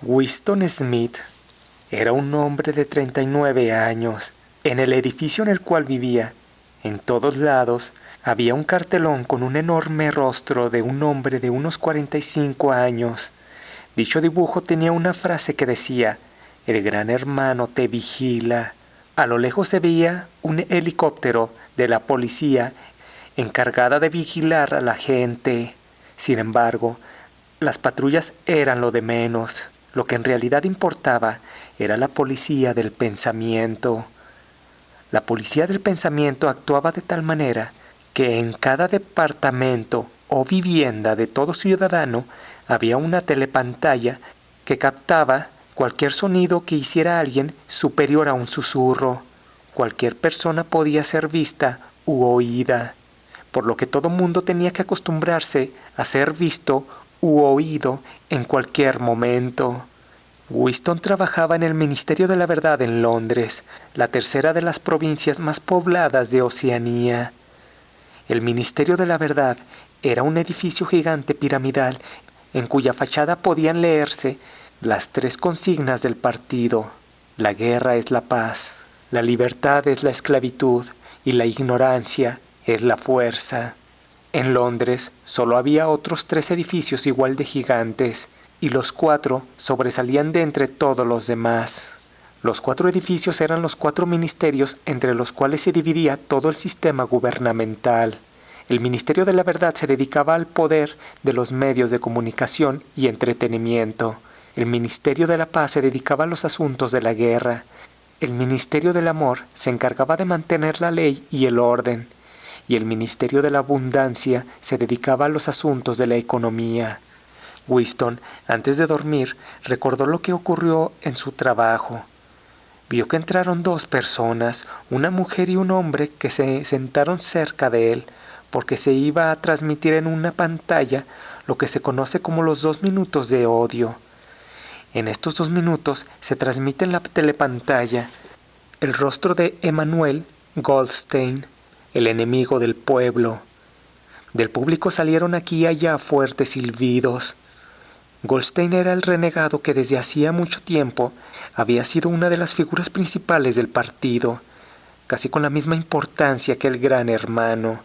Winston Smith era un hombre de 39 años. En el edificio en el cual vivía, en todos lados, había un cartelón con un enorme rostro de un hombre de unos 45 años. Dicho dibujo tenía una frase que decía: "El gran hermano te vigila". A lo lejos se veía un helicóptero de la policía encargada de vigilar a la gente. Sin embargo, las patrullas eran lo de menos. Lo que en realidad importaba era la policía del pensamiento. La policía del pensamiento actuaba de tal manera que en cada departamento o vivienda de todo ciudadano había una telepantalla que captaba cualquier sonido que hiciera alguien superior a un susurro. Cualquier persona podía ser vista u oída, por lo que todo mundo tenía que acostumbrarse a ser visto u oído en cualquier momento. Winston trabajaba en el Ministerio de la Verdad en Londres, la tercera de las provincias más pobladas de Oceanía. El Ministerio de la Verdad era un edificio gigante piramidal en cuya fachada podían leerse las 3 consignas del partido: la guerra es la paz, la libertad es la esclavitud y la ignorancia es la fuerza. En Londres solo había otros 3 edificios igual de gigantes, y los 4 sobresalían de entre todos los demás. Los 4 edificios eran los 4 ministerios entre los cuales se dividía todo el sistema gubernamental. El Ministerio de la Verdad se dedicaba al poder de los medios de comunicación y entretenimiento. El Ministerio de la Paz se dedicaba a los asuntos de la guerra. El Ministerio del Amor se encargaba de mantener la ley y el orden. Y el Ministerio de la Abundancia se dedicaba a los asuntos de la economía. Winston, antes de dormir, recordó lo que ocurrió en su trabajo. Vio que entraron 2 personas, una mujer y un hombre, que se sentaron cerca de él, porque se iba a transmitir en una pantalla lo que se conoce como los 2 minutos de odio. En estos 2 minutos se transmite en la telepantalla el rostro de Emanuel Goldstein, el enemigo del pueblo. Del público salieron aquí y allá fuertes silbidos. Goldstein era el renegado que desde hacía mucho tiempo había sido una de las figuras principales del partido, casi con la misma importancia que el Gran Hermano,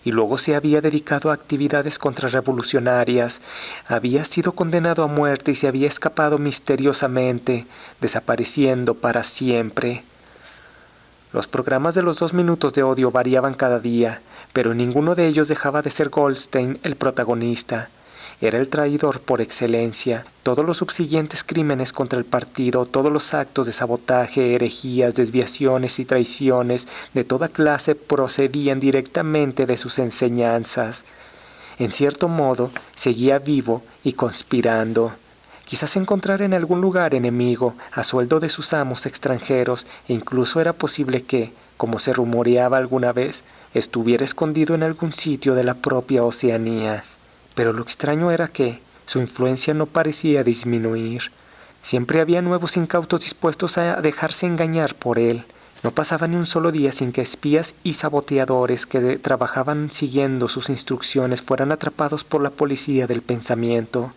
y luego se había dedicado a actividades contrarrevolucionarias, había sido condenado a muerte y se había escapado misteriosamente, desapareciendo para siempre. Los programas de los 2 minutos de odio variaban cada día, pero ninguno de ellos dejaba de ser Goldstein el protagonista. Era el traidor por excelencia. Todos los subsiguientes crímenes contra el partido, todos los actos de sabotaje, herejías, desviaciones y traiciones de toda clase procedían directamente de sus enseñanzas. En cierto modo, seguía vivo y conspirando. Quizás encontrara en algún lugar enemigo, a sueldo de sus amos extranjeros, e incluso era posible que, como se rumoreaba alguna vez, estuviera escondido en algún sitio de la propia Oceanía. Pero lo extraño era que su influencia no parecía disminuir. Siempre había nuevos incautos dispuestos a dejarse engañar por él. No pasaba ni un solo día sin que espías y saboteadores que trabajaban siguiendo sus instrucciones fueran atrapados por la policía del pensamiento.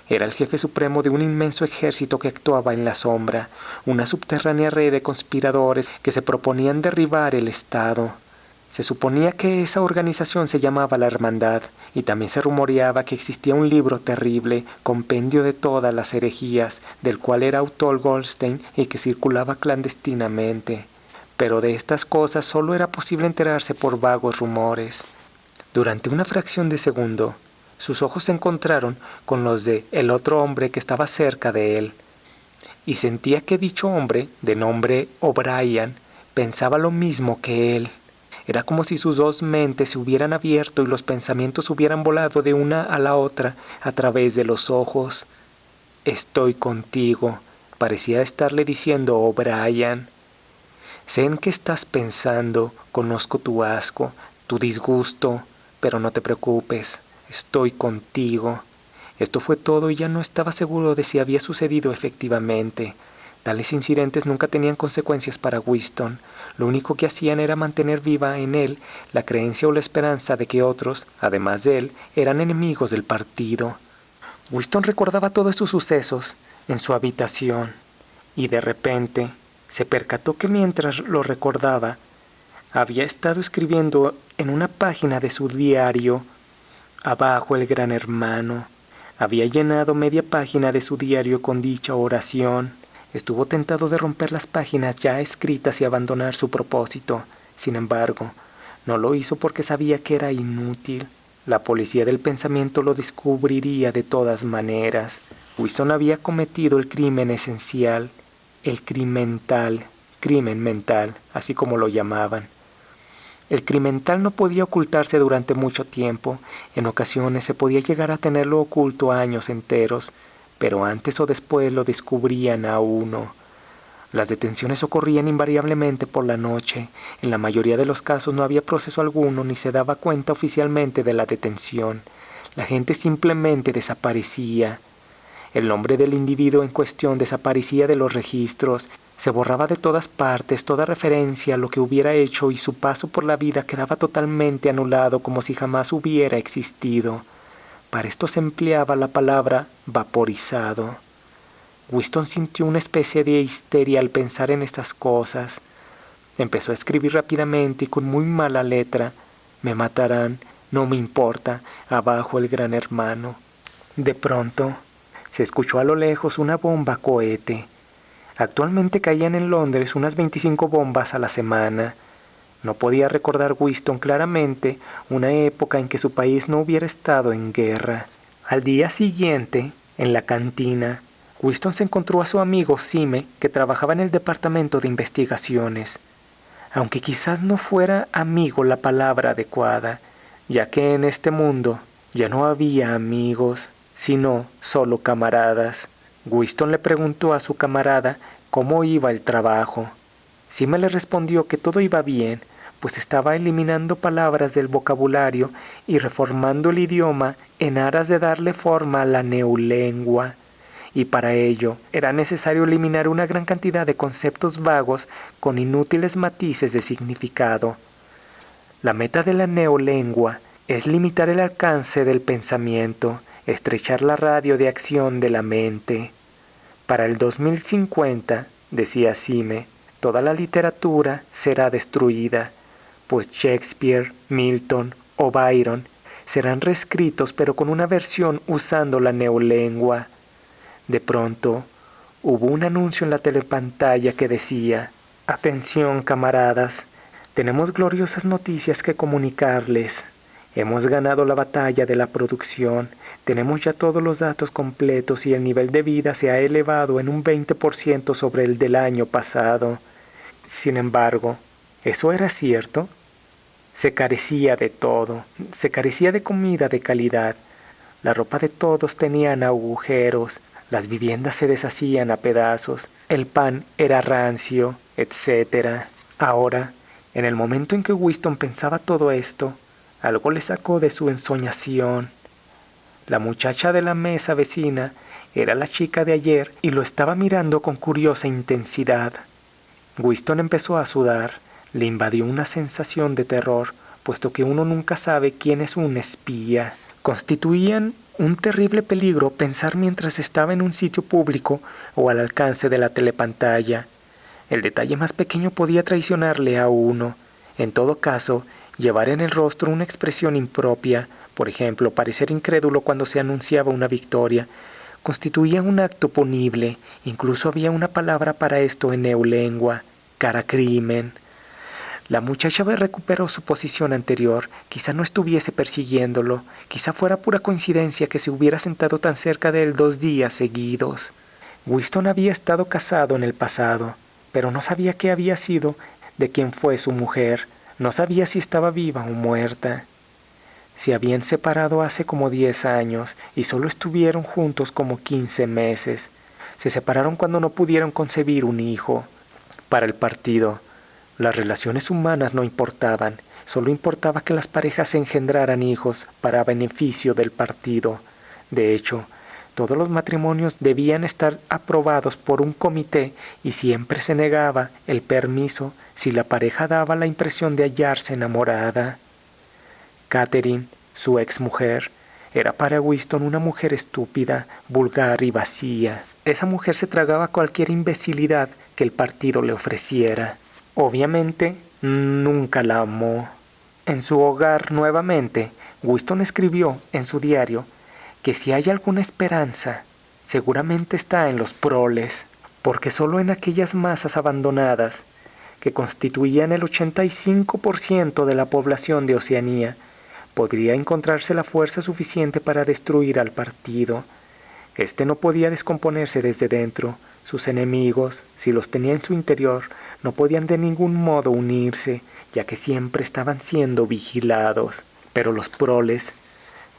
Era el jefe supremo de un inmenso ejército que actuaba en la sombra, una subterránea red de conspiradores que se proponían derribar el Estado. Se suponía que esa organización se llamaba la Hermandad, y también se rumoreaba que existía un libro terrible, compendio de todas las herejías, del cual era autor Goldstein y que circulaba clandestinamente. Pero de estas cosas solo era posible enterarse por vagos rumores. Durante una fracción de segundo, sus ojos se encontraron con los de el otro hombre que estaba cerca de él, y sentía que dicho hombre, de nombre O'Brien, pensaba lo mismo que él. Era como si sus 2 mentes se hubieran abierto y los pensamientos hubieran volado de una a la otra a través de los ojos. «Estoy contigo», parecía estarle diciendo O'Brien. «Sé en qué estás pensando, conozco tu asco, tu disgusto, pero no te preocupes, estoy contigo». Esto fue todo y ya no estaba seguro de si había sucedido efectivamente. Tales incidentes nunca tenían consecuencias para Winston. Lo único que hacían era mantener viva en él la creencia o la esperanza de que otros, además de él, eran enemigos del partido. Winston recordaba todos estos sucesos, en su habitación y de repente se percató que mientras lo recordaba, había estado escribiendo en una página de su diario, abajo el Gran Hermano. Había llenado media página de su diario con dicha oración. Estuvo tentado de romper las páginas ya escritas y abandonar su propósito. Sin embargo, no lo hizo porque sabía que era inútil. La policía del pensamiento lo descubriría de todas maneras. Winston había cometido el crimen esencial, el crimen mental, así como lo llamaban. El criminal no podía ocultarse durante mucho tiempo. En ocasiones se podía llegar a tenerlo oculto años enteros, pero antes o después lo descubrían a uno. Las detenciones ocurrían invariablemente por la noche. En la mayoría de los casos no había proceso alguno ni se daba cuenta oficialmente de la detención. La gente simplemente desaparecía. El nombre del individuo en cuestión desaparecía de los registros, se borraba de todas partes toda referencia a lo que hubiera hecho y su paso por la vida quedaba totalmente anulado como si jamás hubiera existido. Para esto se empleaba la palabra vaporizado. Winston sintió una especie de histeria al pensar en estas cosas. Empezó a escribir rápidamente y con muy mala letra: «Me matarán, no me importa, abajo el Gran Hermano». De pronto, se escuchó a lo lejos una bomba cohete. Actualmente caían en Londres unas 25 bombas a la semana. No podía recordar Winston claramente una época en que su país no hubiera estado en guerra. Al día siguiente, en la cantina, Winston se encontró a su amigo Sime, que trabajaba en el departamento de investigaciones. Aunque quizás no fuera amigo la palabra adecuada, ya que en este mundo ya no había amigos, sino solo camaradas. Winston le preguntó a su camarada cómo iba el trabajo. Sime le respondió que todo iba bien, pues estaba eliminando palabras del vocabulario y reformando el idioma en aras de darle forma a la neolengua. Y para ello era necesario eliminar una gran cantidad de conceptos vagos con inútiles matices de significado. La meta de la neolengua es limitar el alcance del pensamiento, estrechar la radio de acción de la mente. Para el 2050, decía Sime, toda la literatura será destruida, pues Shakespeare, Milton o Byron serán reescritos pero con una versión usando la neolengua. De pronto, hubo un anuncio en la telepantalla que decía: «Atención, camaradas, tenemos gloriosas noticias que comunicarles. Hemos ganado la batalla de la producción, tenemos ya todos los datos completos y el nivel de vida se ha elevado en un 20% sobre el del año pasado». Sin embargo, ¿eso era cierto? Se carecía de todo, se carecía de comida de calidad. La ropa de todos tenían agujeros, las viviendas se deshacían a pedazos, el pan era rancio, etc. Ahora, en el momento en que Winston pensaba todo esto, algo le sacó de su ensoñación. La muchacha de la mesa vecina era la chica de ayer y lo estaba mirando con curiosa intensidad. Winston empezó a sudar. Le invadió una sensación de terror, puesto que uno nunca sabe quién es un espía. Constituían un terrible peligro pensar mientras estaba en un sitio público o al alcance de la telepantalla. El detalle más pequeño podía traicionarle a uno. En todo caso, llevar en el rostro una expresión impropia, por ejemplo, parecer incrédulo cuando se anunciaba una victoria, constituía un acto punible. Incluso había una palabra para esto en neolengua: caracrimen. La muchacha recuperó su posición anterior. Quizá no estuviese persiguiéndolo. Quizá fuera pura coincidencia que se hubiera sentado tan cerca de él 2 días seguidos. Winston había estado casado en el pasado, pero no sabía qué había sido de quién fue su mujer. No sabía si estaba viva o muerta. Se habían separado hace como 10 años y solo estuvieron juntos como 15 meses. Se separaron cuando no pudieron concebir un hijo. Para el partido, las relaciones humanas no importaban. Solo importaba que las parejas engendraran hijos para beneficio del partido. De hecho, todos los matrimonios debían estar aprobados por un comité y siempre se negaba el permiso si la pareja daba la impresión de hallarse enamorada. Catherine, su exmujer, era para Winston una mujer estúpida, vulgar y vacía. esa mujer se tragaba cualquier imbecilidad que el partido le ofreciera. Obviamente, nunca la amó. En su hogar, nuevamente, Winston escribió en su diario que si hay alguna esperanza, seguramente está en los proles, porque solo en aquellas masas abandonadas, que constituían el 85% de la población de Oceanía, podría encontrarse la fuerza suficiente para destruir al partido. Este no podía descomponerse desde dentro. Sus enemigos, si los tenía en su interior, no podían de ningún modo unirse, ya que siempre estaban siendo vigilados. Pero los proles,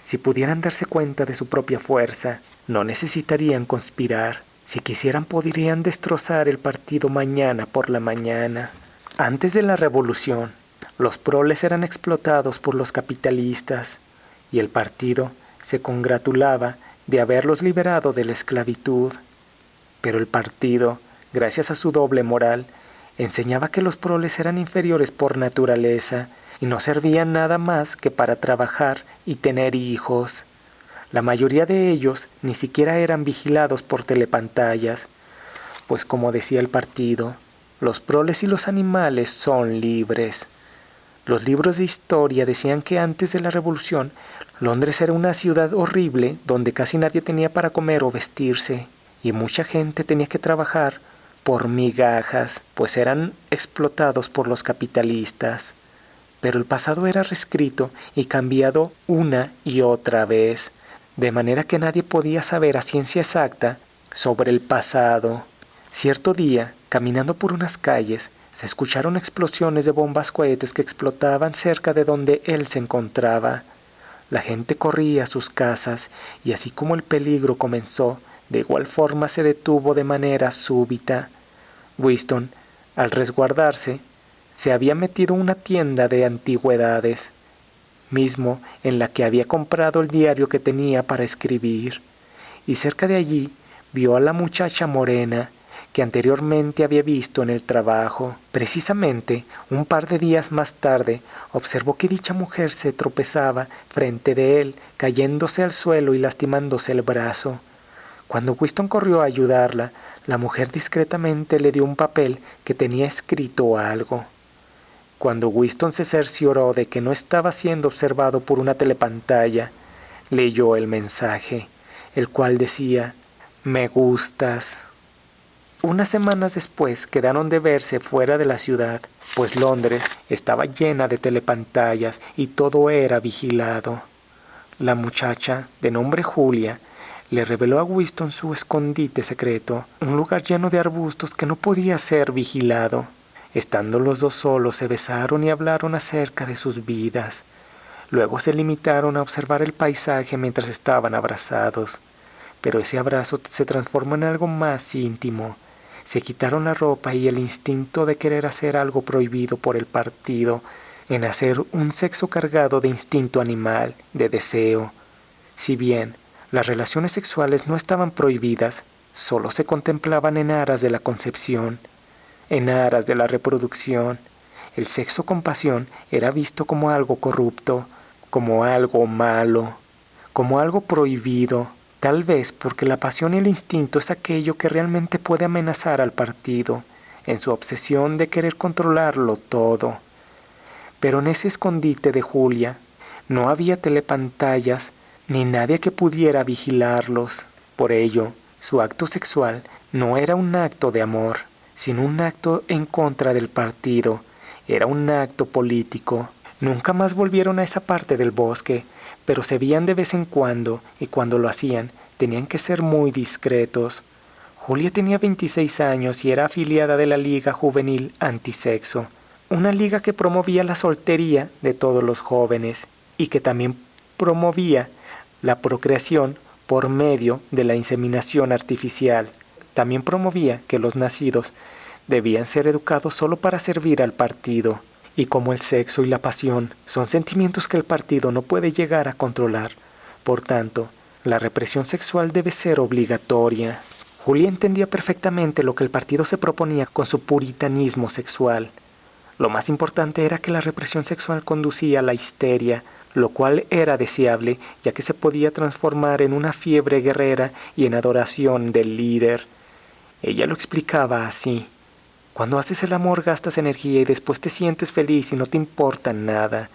si pudieran darse cuenta de su propia fuerza, no necesitarían conspirar. Si quisieran, podrían destrozar el partido mañana por la mañana. Antes de la revolución, los proles eran explotados por los capitalistas, y el partido se congratulaba de haberlos liberado de la esclavitud. Pero el partido, gracias a su doble moral, enseñaba que los proles eran inferiores por naturaleza y no servían nada más que para trabajar y tener hijos. La mayoría de ellos ni siquiera eran vigilados por telepantallas, pues como decía el partido, los proles y los animales son libres. Los libros de historia decían que antes de la revolución, Londres era una ciudad horrible donde casi nadie tenía para comer o vestirse, y mucha gente tenía que trabajar por migajas, pues eran explotados por los capitalistas. Pero el pasado era reescrito y cambiado una y otra vez, de manera que nadie podía saber a ciencia exacta sobre el pasado. Cierto día, caminando por unas calles, se escucharon explosiones de bombas cohetes que explotaban cerca de donde él se encontraba. La gente corría a sus casas y así como el peligro comenzó, de igual forma se detuvo de manera súbita. Winston, al resguardarse, se había metido en una tienda de antigüedades, mismo en la que había comprado el diario que tenía para escribir, y cerca de allí vio a la muchacha morena que anteriormente había visto en el trabajo. Precisamente, un par de días más tarde, observó que dicha mujer se tropezaba frente de él, cayéndose al suelo y lastimándose el brazo. Cuando Winston corrió a ayudarla, la mujer discretamente le dio un papel que tenía escrito algo. Cuando Winston se cercioró de que no estaba siendo observado por una telepantalla, leyó el mensaje, el cual decía: «Me gustas». Unas semanas después quedaron de verse fuera de la ciudad, pues Londres estaba llena de telepantallas y todo era vigilado. La muchacha, de nombre Julia, le reveló a Winston su escondite secreto, un lugar lleno de arbustos que no podía ser vigilado. Estando los dos solos, se besaron y hablaron acerca de sus vidas. Luego se limitaron a observar el paisaje mientras estaban abrazados. Pero ese abrazo se transformó en algo más íntimo. Se quitaron la ropa y el instinto de querer hacer algo prohibido por el partido, en hacer un sexo cargado de instinto animal, de deseo. Si bien las relaciones sexuales no estaban prohibidas, solo se contemplaban en aras de la concepción, en aras de la reproducción. El sexo con pasión era visto como algo corrupto, como algo malo, como algo prohibido. Tal vez porque la pasión y el instinto es aquello que realmente puede amenazar al partido, en su obsesión de querer controlarlo todo. Pero en ese escondite de Julia no había telepantallas ni nadie que pudiera vigilarlos. Por ello, su acto sexual no era un acto de amor, sino un acto en contra del partido. Era un acto político. Nunca más volvieron a esa parte del bosque, pero se veían de vez en cuando, y cuando lo hacían, tenían que ser muy discretos. Julia tenía 26 años y era afiliada de la Liga Juvenil Antisexo, una liga que promovía la soltería de todos los jóvenes y que también promovía la procreación por medio de la inseminación artificial. También promovía que los nacidos debían ser educados solo para servir al partido. Y como el sexo y la pasión son sentimientos que el partido no puede llegar a controlar, por tanto, la represión sexual debe ser obligatoria. Julia entendía perfectamente lo que el partido se proponía con su puritanismo sexual. Lo más importante era que la represión sexual conducía a la histeria, lo cual era deseable, ya que se podía transformar en una fiebre guerrera y en adoración del líder. Ella lo explicaba así: cuando haces el amor gastas energía y después te sientes feliz y no te importa nada.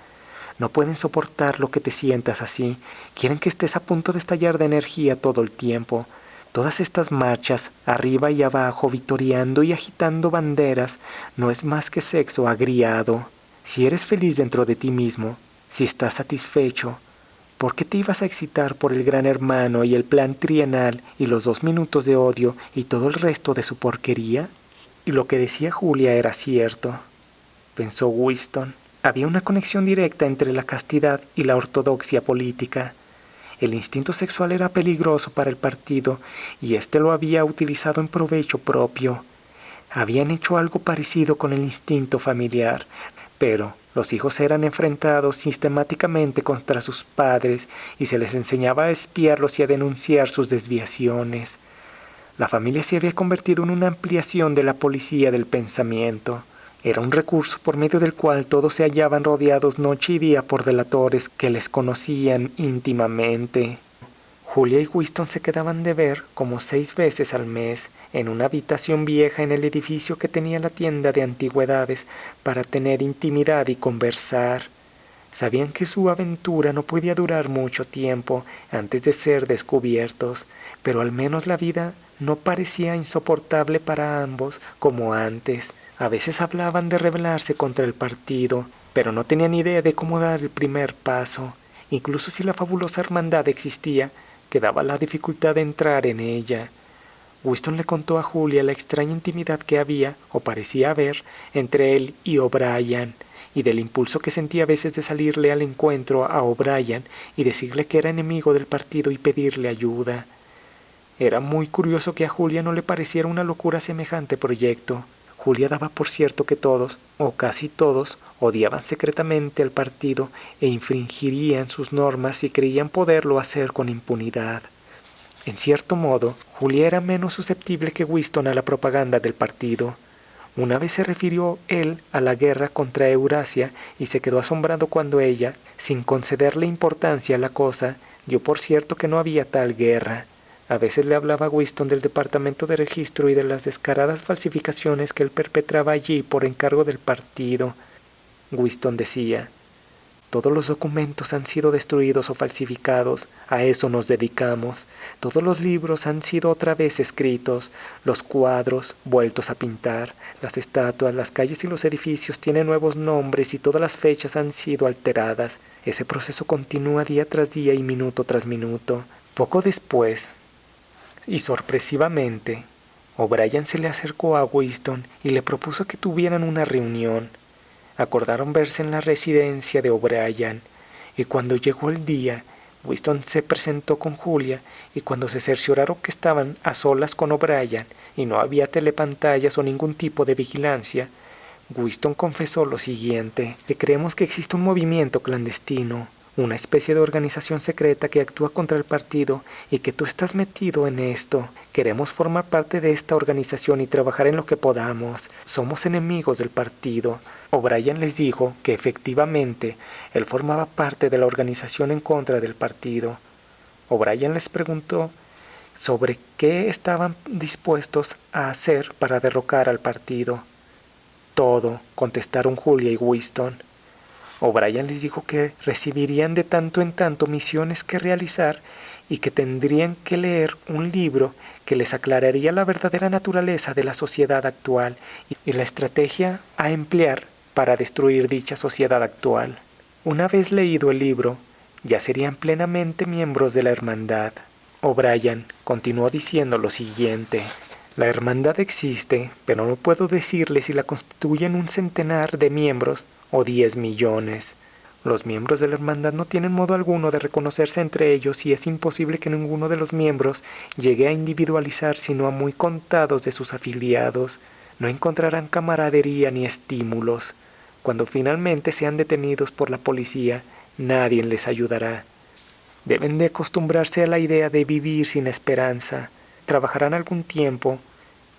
No pueden soportar lo que te sientas así. Quieren que estés a punto de estallar de energía todo el tiempo. Todas estas marchas, arriba y abajo, vitoreando y agitando banderas, no es más que sexo agriado. Si eres feliz dentro de ti mismo, si estás satisfecho, ¿por qué te ibas a excitar por el Gran Hermano y el plan trienal y los 2 minutos de odio y todo el resto de su porquería? Y lo que decía Julia era cierto, pensó Winston. Había una conexión directa entre la castidad y la ortodoxia política. El instinto sexual era peligroso para el partido y éste lo había utilizado en provecho propio. Habían hecho algo parecido con el instinto familiar, pero los hijos eran enfrentados sistemáticamente contra sus padres y se les enseñaba a espiarlos y a denunciar sus desviaciones. La familia se había convertido en una ampliación de la policía del pensamiento. Era un recurso por medio del cual todos se hallaban rodeados noche y día por delatores que les conocían íntimamente. Julia y Winston se quedaban de ver como 6 veces al mes en una habitación vieja en el edificio que tenía la tienda de antigüedades para tener intimidad y conversar. Sabían que su aventura no podía durar mucho tiempo antes de ser descubiertos, pero al menos la vida no parecía insoportable para ambos como antes. A veces hablaban de rebelarse contra el partido, pero no tenían idea de cómo dar el primer paso. Incluso si la fabulosa hermandad existía, quedaba la dificultad de entrar en ella. Winston le contó a Julia la extraña intimidad que había, o parecía haber, entre él y O'Brien, y del impulso que sentía a veces de salirle al encuentro a O'Brien y decirle que era enemigo del partido y pedirle ayuda. Era muy curioso que a Julia no le pareciera una locura semejante proyecto. Julia daba por cierto que todos, o casi todos, odiaban secretamente al partido e infringirían sus normas si creían poderlo hacer con impunidad. En cierto modo, Julia era menos susceptible que Winston a la propaganda del partido. Una vez se refirió él a la guerra contra Eurasia y se quedó asombrado cuando ella, sin concederle importancia a la cosa, dio por cierto que no había tal guerra. A veces le hablaba a Winston del departamento de registro y de las descaradas falsificaciones que él perpetraba allí por encargo del partido. Winston decía: todos los documentos han sido destruidos o falsificados, a eso nos dedicamos. Todos los libros han sido otra vez escritos, los cuadros vueltos a pintar, las estatuas, las calles y los edificios tienen nuevos nombres y todas las fechas han sido alteradas. Ese proceso continúa día tras día y minuto tras minuto. Poco después, y sorpresivamente, O'Brien se le acercó a Winston y le propuso que tuvieran una reunión. Acordaron verse en la residencia de O'Brien, y cuando llegó el día, Winston se presentó con Julia, y cuando se cercioraron que estaban a solas con O'Brien y no había telepantallas o ningún tipo de vigilancia, Winston confesó lo siguiente: que creemos que existe un movimiento clandestino, una especie de organización secreta que actúa contra el partido y que tú estás metido en esto. Queremos formar parte de esta organización y trabajar en lo que podamos. Somos enemigos del partido. O'Brien les dijo que efectivamente él formaba parte de la organización en contra del partido. O'Brien les preguntó sobre qué estaban dispuestos a hacer para derrocar al partido. Todo, contestaron Julia y Winston. O'Brien les dijo que recibirían de tanto en tanto misiones que realizar y que tendrían que leer un libro que les aclararía la verdadera naturaleza de la sociedad actual y la estrategia a emplear para destruir dicha sociedad actual. Una vez leído el libro, ya serían plenamente miembros de la hermandad. O'Brien continuó diciendo lo siguiente: la hermandad existe, pero no puedo decirle si la constituyen 100 de miembros o 10 millones. Los miembros de la hermandad no tienen modo alguno de reconocerse entre ellos y es imposible que ninguno de los miembros llegue a individualizar sino a muy contados de sus afiliados. No encontrarán camaradería ni estímulos. Cuando finalmente sean detenidos por la policía, nadie les ayudará. Deben de acostumbrarse a la idea de vivir sin esperanza. Trabajarán algún tiempo,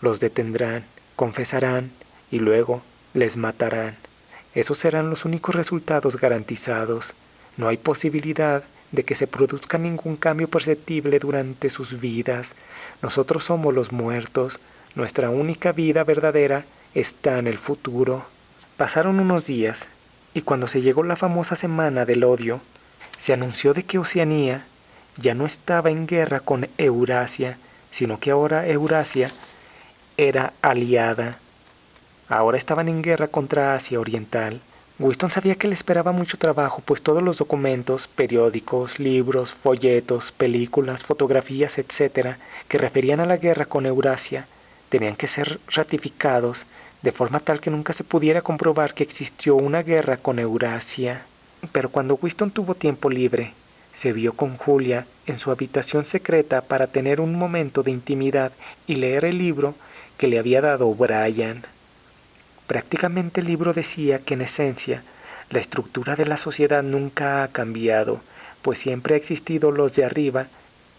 los detendrán, confesarán y luego les matarán. Esos serán los únicos resultados garantizados. No hay posibilidad de que se produzca ningún cambio perceptible durante sus vidas. Nosotros somos los muertos. Nuestra única vida verdadera está en el futuro. Pasaron unos días, y cuando se llegó la famosa Semana del Odio, se anunció de que Oceanía ya no estaba en guerra con Eurasia, sino que ahora Eurasia era aliada. Ahora estaban en guerra contra Asia Oriental. Winston sabía que le esperaba mucho trabajo, pues todos los documentos, periódicos, libros, folletos, películas, fotografías, etc., que referían a la guerra con Eurasia, tenían que ser ratificados de forma tal que nunca se pudiera comprobar que existió una guerra con Eurasia. Pero cuando Winston tuvo tiempo libre, se vio con Julia en su habitación secreta para tener un momento de intimidad y leer el libro que le había dado Brian. Prácticamente el libro decía que en esencia la estructura de la sociedad nunca ha cambiado, pues siempre ha existido los de arriba,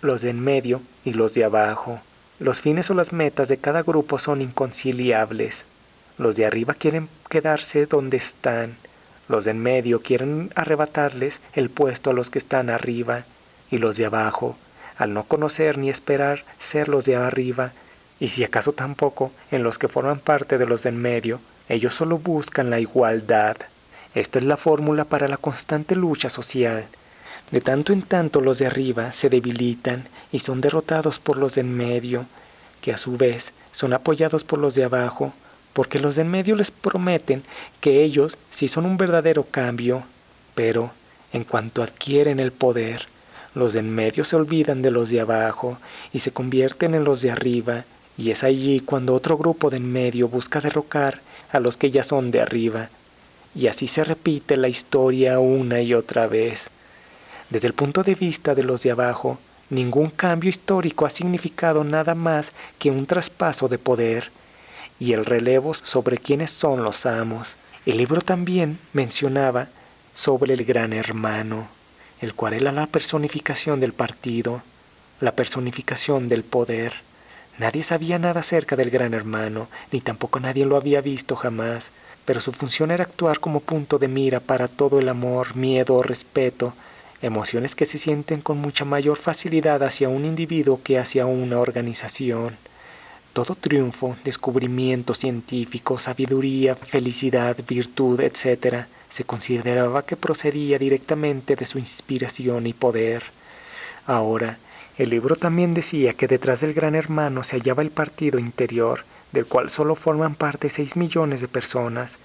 los de en medio y los de abajo. Los fines o las metas de cada grupo son inconciliables. Los de arriba quieren quedarse donde están, los de en medio quieren arrebatarles el puesto a los que están arriba, y los de abajo, al no conocer ni esperar ser los de arriba, y si acaso tampoco en los que forman parte de los de en medio, ellos solo buscan la igualdad. Esta es la fórmula para la constante lucha social. De tanto en tanto los de arriba se debilitan y son derrotados por los de en medio, que a su vez son apoyados por los de abajo, porque los de en medio les prometen que ellos sí son un verdadero cambio, pero en cuanto adquieren el poder, los de en medio se olvidan de los de abajo y se convierten en los de arriba, y es allí cuando otro grupo de en medio busca derrocar a los que ya son de arriba, y así se repite la historia una y otra vez. Desde el punto de vista de los de abajo, ningún cambio histórico ha significado nada más que un traspaso de poder y el relevo sobre quiénes son los amos. El libro también mencionaba sobre el Gran Hermano, el cual era la personificación del partido, la personificación del poder. Nadie sabía nada acerca del Gran Hermano, ni tampoco nadie lo había visto jamás, pero su función era actuar como punto de mira para todo el amor, miedo o respeto, emociones que se sienten con mucha mayor facilidad hacia un individuo que hacia una organización. Todo triunfo, descubrimiento científico, sabiduría, felicidad, virtud, etc., se consideraba que procedía directamente de su inspiración y poder. Ahora, el libro también decía que detrás del Gran Hermano se hallaba el partido interior, del cual solo forman parte 6 millones de personas,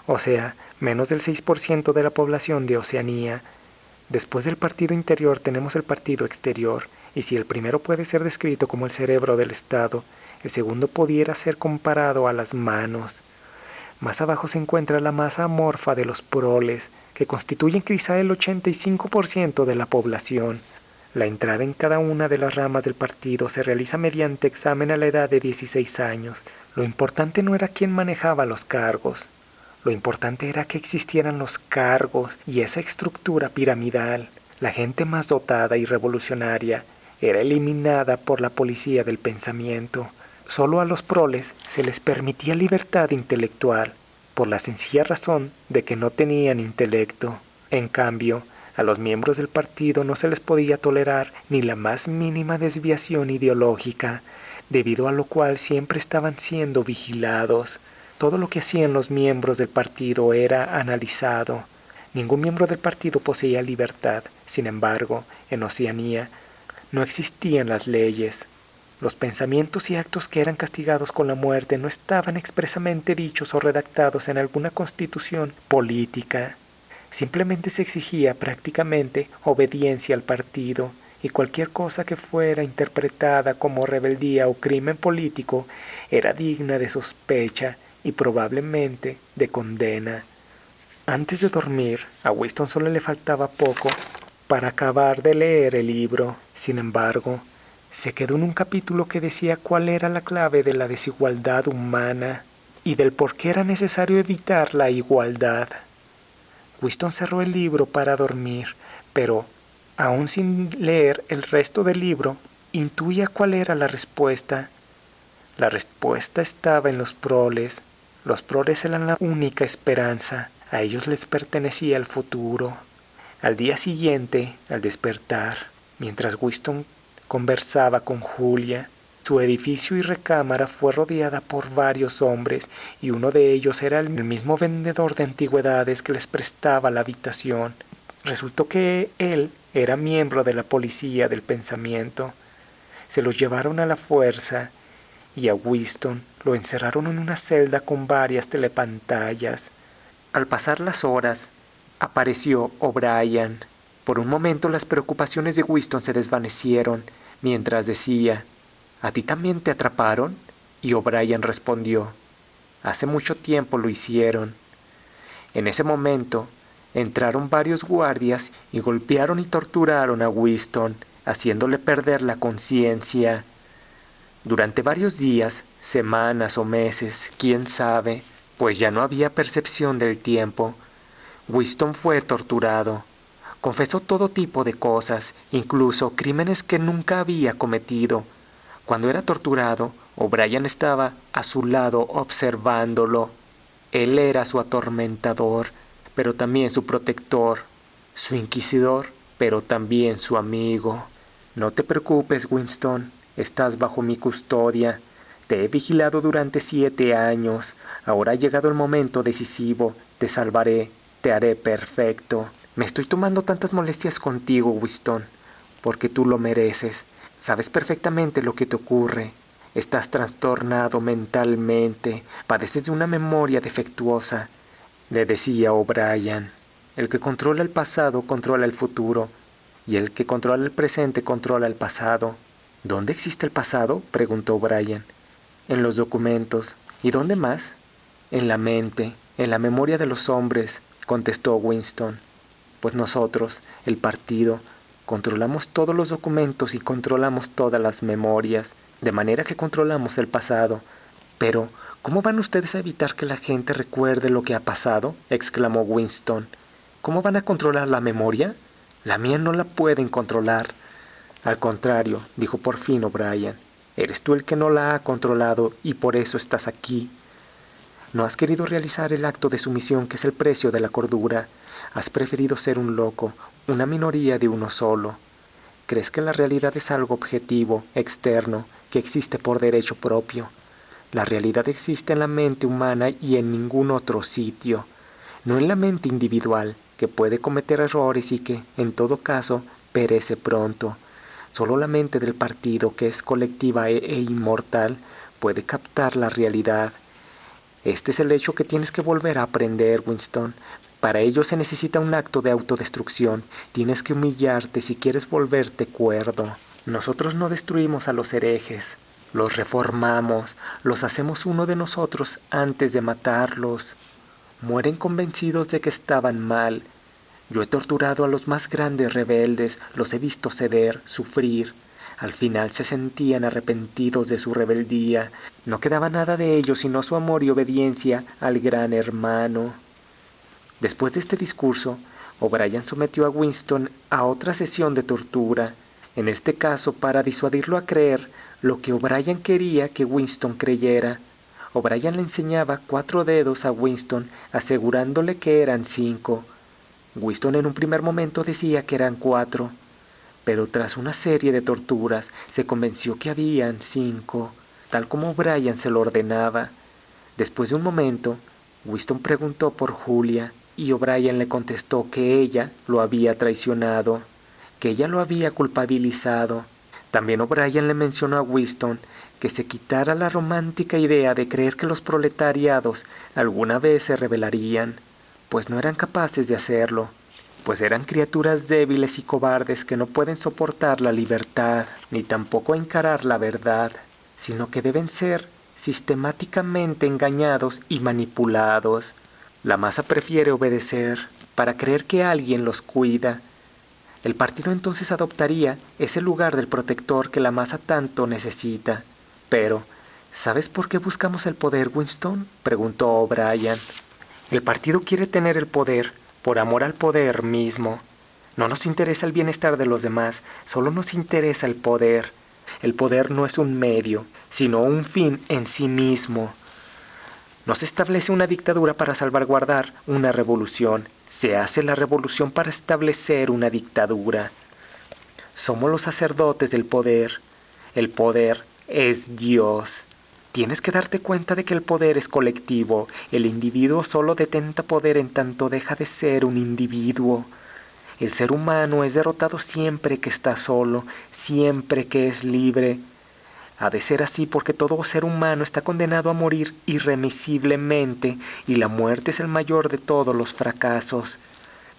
o sea, menos del 6% de la población de Oceanía. Después del partido interior tenemos el partido exterior, y si el primero puede ser descrito como el cerebro del Estado, el segundo pudiera ser comparado a las manos. Más abajo se encuentra la masa amorfa de los proles, que constituyen quizá el 85% de la población. La entrada en cada una de las ramas del partido se realiza mediante examen a la edad de 16 años. Lo importante no era quién manejaba los cargos. Lo importante era que existieran los cargos y esa estructura piramidal. La gente más dotada y revolucionaria era eliminada por la policía del pensamiento. Solo a los proles se les permitía libertad intelectual, por la sencilla razón de que no tenían intelecto. En cambio, a los miembros del partido no se les podía tolerar ni la más mínima desviación ideológica, debido a lo cual siempre estaban siendo vigilados. Todo lo que hacían los miembros del partido era analizado. Ningún miembro del partido poseía libertad. Sin embargo, en Oceanía no existían las leyes. Los pensamientos y actos que eran castigados con la muerte no estaban expresamente dichos o redactados en alguna constitución política. Simplemente se exigía prácticamente obediencia al partido, y cualquier cosa que fuera interpretada como rebeldía o crimen político era digna de sospecha y probablemente de condena. Antes de dormir, a Winston solo le faltaba poco para acabar de leer el libro. Sin embargo, se quedó en un capítulo que decía cuál era la clave de la desigualdad humana y del por qué era necesario evitar la igualdad. Winston cerró el libro para dormir, pero, aún sin leer el resto del libro, intuía cuál era la respuesta. La respuesta estaba en los proles. Los proles eran la única esperanza. A ellos les pertenecía el futuro. Al día siguiente, al despertar, mientras Winston conversaba con Julia, su edificio y recámara fue rodeada por varios hombres y uno de ellos era el mismo vendedor de antigüedades que les prestaba la habitación. Resultó que él era miembro de la policía del pensamiento. Se los llevaron a la fuerza y a Winston lo encerraron en una celda con varias telepantallas. Al pasar las horas, apareció O'Brien. Por un momento las preocupaciones de Winston se desvanecieron mientras decía: ¿A ti también te atraparon? Y O'Brien respondió: hace mucho tiempo lo hicieron. En ese momento entraron varios guardias y golpearon y torturaron a Winston, haciéndole perder la conciencia. Durante varios días, semanas o meses, quién sabe, pues ya no había percepción del tiempo, Winston fue torturado. Confesó todo tipo de cosas, incluso crímenes que nunca había cometido. Cuando era torturado, O'Brien estaba a su lado observándolo. Él era su atormentador, pero también su protector, su inquisidor, pero también su amigo. No te preocupes, Winston, estás bajo mi custodia. Te he vigilado durante 7 años. Ahora ha llegado el momento decisivo. Te salvaré, te haré perfecto. Me estoy tomando tantas molestias contigo, Winston, porque tú lo mereces. Sabes perfectamente lo que te ocurre. Estás trastornado mentalmente, padeces de una memoria defectuosa, le decía O'Brien. El que controla el pasado controla el futuro, y el que controla el presente controla el pasado. ¿Dónde existe el pasado?, preguntó O'Brien. En los documentos. ¿Y dónde más? En la mente, en la memoria de los hombres, contestó Winston. Pues nosotros, el partido, controlamos todos los documentos y controlamos todas las memorias, de manera que controlamos el pasado. Pero, ¿cómo van ustedes a evitar que la gente recuerde lo que ha pasado?, exclamó Winston. ¿Cómo van a controlar la memoria? La mía no la pueden controlar. Al contrario, dijo por fin O'Brien, eres tú el que no la ha controlado y por eso estás aquí. No has querido realizar el acto de sumisión que es el precio de la cordura. Has preferido ser un loco, una minoría de uno solo. Crees que la realidad es algo objetivo, externo, que existe por derecho propio. La realidad existe en la mente humana y en ningún otro sitio, no en la mente individual, que puede cometer errores y que, en todo caso, perece pronto. Solo la mente del partido, que es colectiva e inmortal, puede captar la realidad. Este es el hecho que tienes que volver a aprender, Winston. Para ello se necesita un acto de autodestrucción. Tienes que humillarte si quieres volverte cuerdo. Nosotros no destruimos a los herejes. Los reformamos, los hacemos uno de nosotros antes de matarlos. Mueren convencidos de que estaban mal. Yo he torturado a los más grandes rebeldes, los he visto ceder, sufrir. Al final se sentían arrepentidos de su rebeldía. No quedaba nada de ellos sino su amor y obediencia al gran hermano. Después de este discurso, O'Brien sometió a Winston a otra sesión de tortura, en este caso para disuadirlo a creer lo que O'Brien quería que Winston creyera. O'Brien le enseñaba 4 dedos a Winston, asegurándole que eran 5. Winston en un primer momento decía que eran 4, pero tras una serie de torturas se convenció que habían 5, tal como O'Brien se lo ordenaba. Después de un momento, Winston preguntó por Julia, y O'Brien le contestó que ella lo había traicionado, que ella lo había culpabilizado. También O'Brien le mencionó a Winston que se quitara la romántica idea de creer que los proletariados alguna vez se rebelarían, pues no eran capaces de hacerlo, pues eran criaturas débiles y cobardes que no pueden soportar la libertad, ni tampoco encarar la verdad, sino que deben ser sistemáticamente engañados y manipulados. La masa prefiere obedecer para creer que alguien los cuida. El partido entonces adoptaría ese lugar del protector que la masa tanto necesita. Pero, ¿sabes por qué buscamos el poder, Winston?, preguntó O'Brien. El partido quiere tener el poder por amor al poder mismo. No nos interesa el bienestar de los demás, solo nos interesa el poder. El poder no es un medio, sino un fin en sí mismo. No se establece una dictadura para salvaguardar una revolución. Se hace la revolución para establecer una dictadura. Somos los sacerdotes del poder. El poder es Dios. Tienes que darte cuenta de que el poder es colectivo. El individuo solo detenta poder en tanto deja de ser un individuo. El ser humano es derrotado siempre que está solo, siempre que es libre. Ha de ser así porque todo ser humano está condenado a morir irremisiblemente y la muerte es el mayor de todos los fracasos.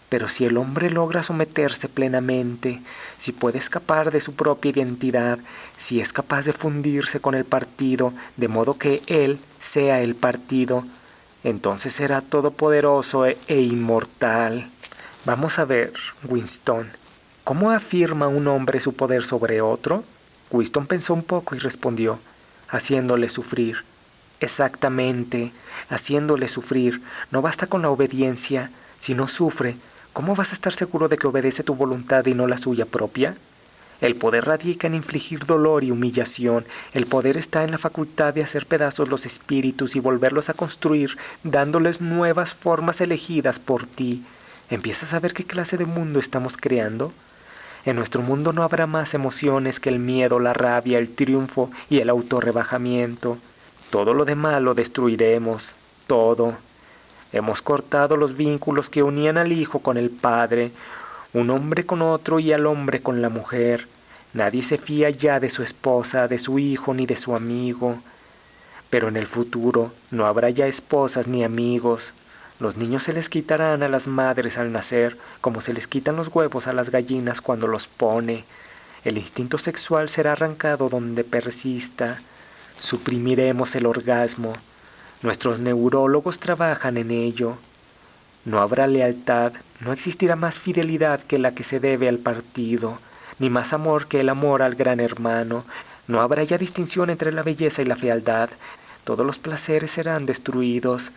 Pero si el hombre logra someterse plenamente, si puede escapar de su propia identidad, si es capaz de fundirse con el partido, de modo que él sea el partido, entonces será todopoderoso e inmortal. Vamos a ver, Winston, ¿cómo afirma un hombre su poder sobre otro? Winston pensó un poco y respondió, haciéndole sufrir. Exactamente, haciéndole sufrir. No basta con la obediencia. Si no sufre, ¿cómo vas a estar seguro de que obedece tu voluntad y no la suya propia? El poder radica en infligir dolor y humillación. El poder está en la facultad de hacer pedazos los espíritus y volverlos a construir, dándoles nuevas formas elegidas por ti. ¿Empiezas a ver qué clase de mundo estamos creando? En nuestro mundo no habrá más emociones que el miedo, la rabia, el triunfo y el autorrebajamiento. Todo lo demás lo destruiremos, todo. Hemos cortado los vínculos que unían al hijo con el padre, un hombre con otro y al hombre con la mujer. Nadie se fía ya de su esposa, de su hijo ni de su amigo. Pero en el futuro no habrá ya esposas ni amigos. Los niños se les quitarán a las madres al nacer, como se les quitan los huevos a las gallinas cuando los pone. El instinto sexual será arrancado donde persista. Suprimiremos el orgasmo. Nuestros neurólogos trabajan en ello. No habrá lealtad, no existirá más fidelidad que la que se debe al partido, ni más amor que el amor al gran hermano. No habrá ya distinción entre la belleza y la fealdad. Todos los placeres serán destruidos.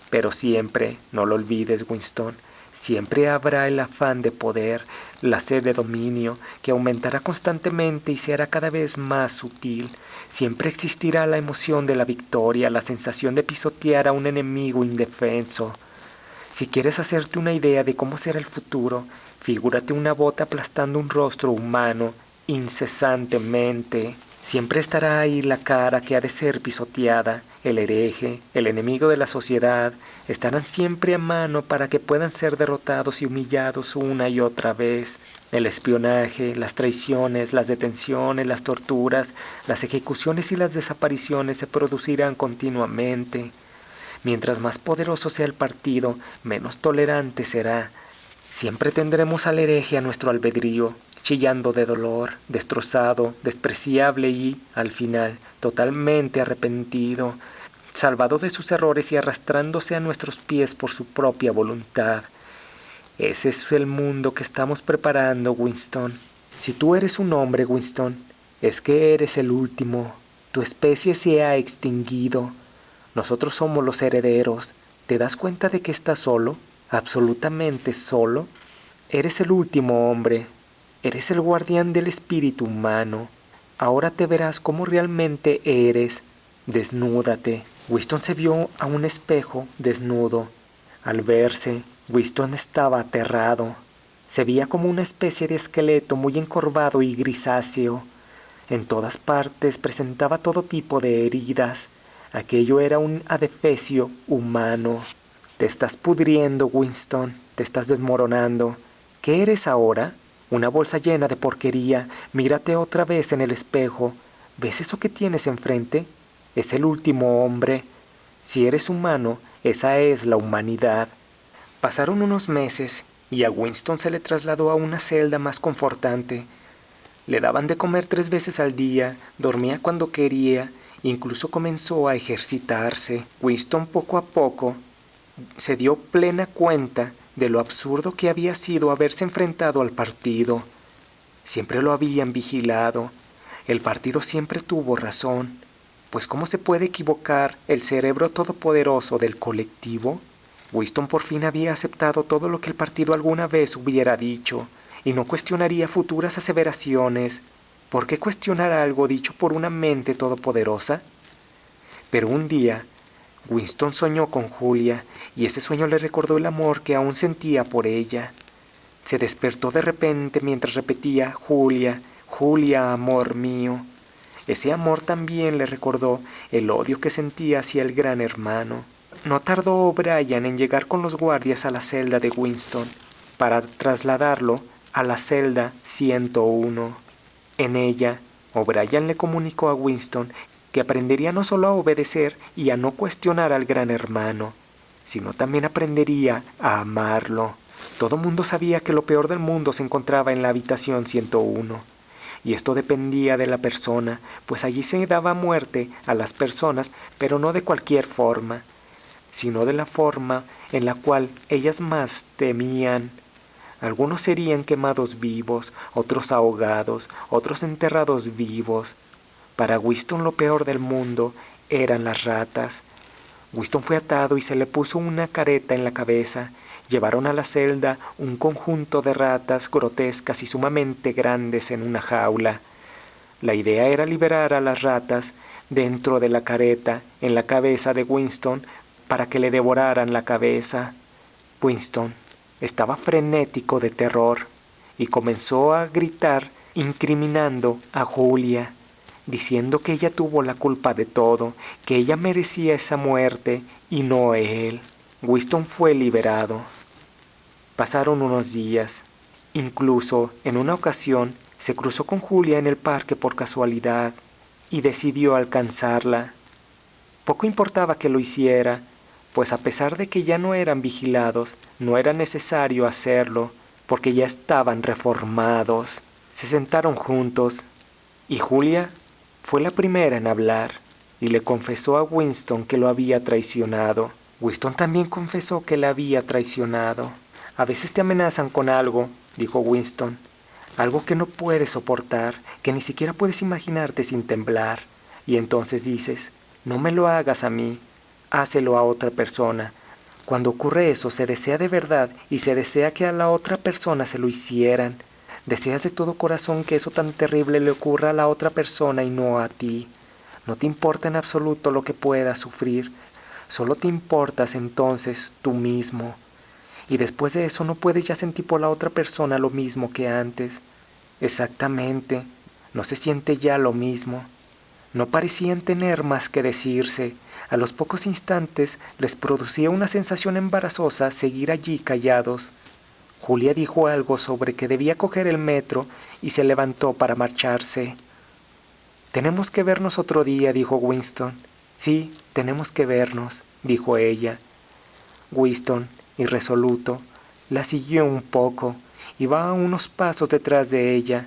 Pero siempre, no lo olvides, Winston, siempre habrá el afán de poder, la sed de dominio, que aumentará constantemente y será cada vez más sutil. Siempre existirá la emoción de la victoria, la sensación de pisotear a un enemigo indefenso. Si quieres hacerte una idea de cómo será el futuro, figúrate una bota aplastando un rostro humano incesantemente. Siempre estará ahí la cara que ha de ser pisoteada. El hereje, el enemigo de la sociedad, estarán siempre a mano para que puedan ser derrotados y humillados una y otra vez. El espionaje, las traiciones, las detenciones, las torturas, las ejecuciones y las desapariciones se producirán continuamente. Mientras más poderoso sea el partido, menos tolerante será. Siempre tendremos al hereje a nuestro albedrío, chillando de dolor, destrozado, despreciable y, al final, totalmente arrepentido, salvado de sus errores y arrastrándose a nuestros pies por su propia voluntad. Ese es el mundo que estamos preparando, Winston. Si tú eres un hombre, Winston, es que eres el último. Tu especie se ha extinguido. Nosotros somos los herederos. ¿Te das cuenta de que estás solo? ¿Absolutamente solo? Eres el último hombre. Eres el guardián del espíritu humano. Ahora te verás como realmente eres. Desnúdate. Winston se vio a un espejo desnudo. Al verse, Winston estaba aterrado. Se veía como una especie de esqueleto muy encorvado y grisáceo. En todas partes presentaba todo tipo de heridas. Aquello era un adefesio humano. Te estás pudriendo, Winston. Te estás desmoronando. ¿Qué eres ahora? Una bolsa llena de porquería. Mírate otra vez en el espejo. ¿Ves eso que tienes enfrente? Es el último hombre. Si eres humano, esa es la humanidad. Pasaron unos meses y a Winston se le trasladó a una celda más confortante. Le daban de comer 3 veces al día, dormía cuando quería, incluso comenzó a ejercitarse. Winston poco a poco se dio plena cuenta de lo absurdo que había sido haberse enfrentado al partido. Siempre lo habían vigilado. El partido siempre tuvo razón. Pues ¿cómo se puede equivocar el cerebro todopoderoso del colectivo? Winston por fin había aceptado todo lo que el partido alguna vez hubiera dicho, y no cuestionaría futuras aseveraciones. ¿Por qué cuestionar algo dicho por una mente todopoderosa? Pero un día, Winston soñó con Julia, y ese sueño le recordó el amor que aún sentía por ella. Se despertó de repente mientras repetía Julia, Julia, amor mío. Ese amor también le recordó el odio que sentía hacia el gran hermano. No tardó O'Brien en llegar con los guardias a la celda de Winston para trasladarlo a la celda 101. En ella, O'Brien le comunicó a Winston que aprendería no solo a obedecer y a no cuestionar al gran hermano, sino también aprendería a amarlo. Todo mundo sabía que lo peor del mundo se encontraba en la habitación 101, y esto dependía de la persona, pues allí se daba muerte a las personas, pero no de cualquier forma, sino de la forma en la cual ellas más temían. Algunos serían quemados vivos, otros ahogados, otros enterrados vivos. Para Winston lo peor del mundo eran las ratas. Winston fue atado y se le puso una careta en la cabeza. Llevaron a la celda un conjunto de ratas grotescas y sumamente grandes en una jaula. La idea era liberar a las ratas dentro de la careta en la cabeza de Winston para que le devoraran la cabeza. Winston estaba frenético de terror y comenzó a gritar incriminando a Julia, diciendo que ella tuvo la culpa de todo, que ella merecía esa muerte y no él. Winston fue liberado. Pasaron unos días. Incluso, en una ocasión, se cruzó con Julia en el parque por casualidad y decidió alcanzarla. Poco importaba que lo hiciera, pues a pesar de que ya no eran vigilados, no era necesario hacerlo, porque ya estaban reformados. Se sentaron juntos, y Julia fue la primera en hablar, y le confesó a Winston que lo había traicionado. Winston también confesó que la había traicionado. A veces te amenazan con algo, dijo Winston, algo que no puedes soportar, que ni siquiera puedes imaginarte sin temblar, y entonces dices, no me lo hagas a mí, hácelo a otra persona. Cuando ocurre eso, se desea de verdad y se desea que a la otra persona se lo hicieran. Deseas de todo corazón que eso tan terrible le ocurra a la otra persona y no a ti. No te importa en absoluto lo que puedas sufrir, solo te importas entonces tú mismo. Y después de eso no puedes ya sentir por la otra persona lo mismo que antes. Exactamente, no se siente ya lo mismo. No parecían tener más que decirse. A los pocos instantes les producía una sensación embarazosa seguir allí callados. Julia dijo algo sobre que debía coger el metro y se levantó para marcharse. «Tenemos que vernos otro día», dijo Winston. «Sí, tenemos que vernos», dijo ella. Winston, irresoluto, la siguió un poco. Iba a unos pasos detrás de ella,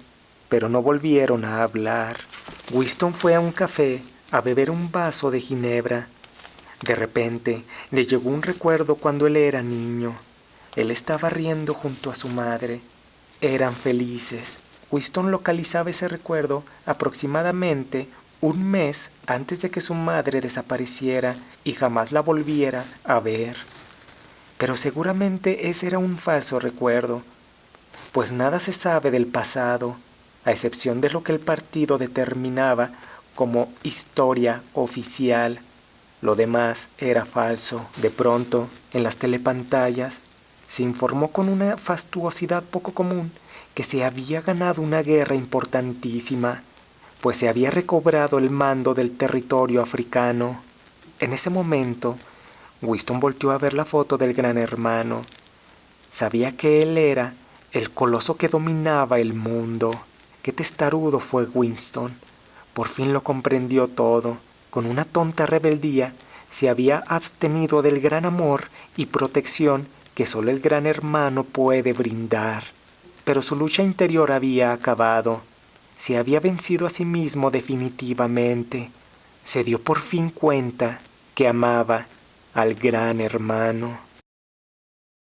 pero no volvieron a hablar. Winston fue a un café a beber un vaso de ginebra. De repente le llegó un recuerdo cuando él era niño. Él estaba riendo junto a su madre. Eran felices. Winston localizaba ese recuerdo aproximadamente un mes antes de que su madre desapareciera y jamás la volviera a ver. Pero seguramente ese era un falso recuerdo, pues nada se sabe del pasado, a excepción de lo que el partido determinaba como historia oficial. Lo demás era falso. De pronto, en las telepantallas, se informó con una fastuosidad poco común que se había ganado una guerra importantísima, pues se había recobrado el mando del territorio africano. En ese momento, Winston volteó a ver la foto del gran hermano. Sabía que él era el coloso que dominaba el mundo. Qué testarudo fue Winston. Por fin lo comprendió todo. Con una tonta rebeldía, se había abstenido del gran amor y protección que solo el gran hermano puede brindar. Pero su lucha interior había acabado. Se había vencido a sí mismo definitivamente. Se dio por fin cuenta que amaba al gran hermano.